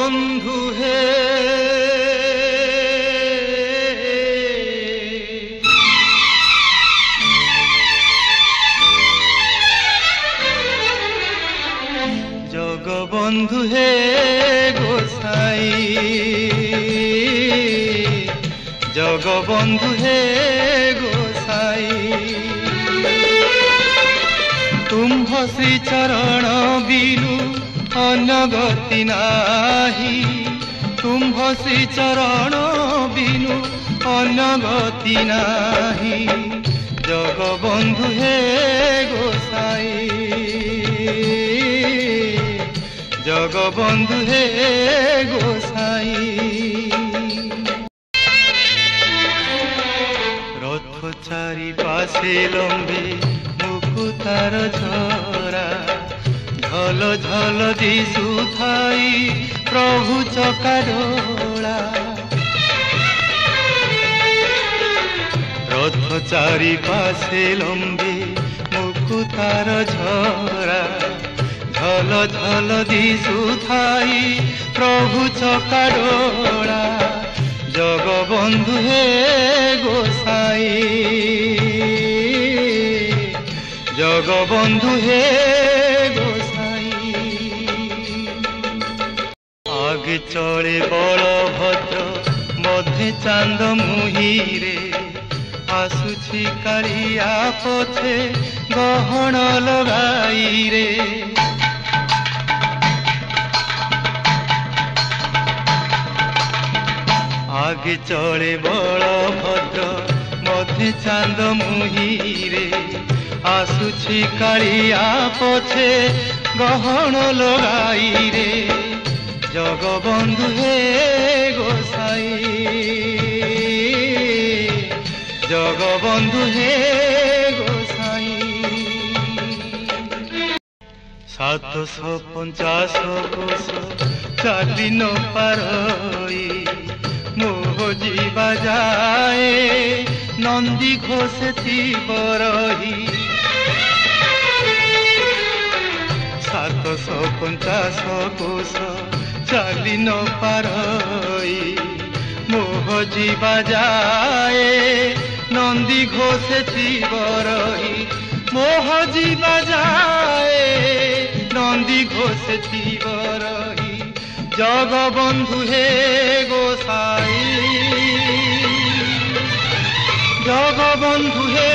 বন্ধু হে জগবন্ধু হে গোসাই জগবন্ধু হে গোসাই तुम्ह श्री चरण बिनु अनगति नाही तुम्ह श्री चरण बिनु अनगति नाही जगबंधु हे गोसाई जगबंधु हे गोसाई रथ चारि पासे लंबे मुकुतार झरा झल झल दिशुथाई प्रभु चकाडोला रथ चारि पासे लंबे मुकुतार झरा झल झल दिशुथाई प्रभु चकाडोला जगबंधु हे गोसाई जगबंधु हे गोसाई आगे चले बलभद्र मध्य चांद मुहिरे आसुछि कालिया पछे गहन लगाई रे आगे चले बलभद्र मध्य चांद मुहिरे आसुछि कालिया पछे गहन लगाई रे जगबंधु हे गोसाई जगबंधु हे गोसाई 750 कोश चाली न पारई मोह जीवा जाए नंदी घोष बरही 750 कोश चाली न पारई मोह जीवा जाए नंदी घोष बरही मोह जीवा जाए नंदी घोष बरही जगबंधु हे गोसाई जगबंधु हे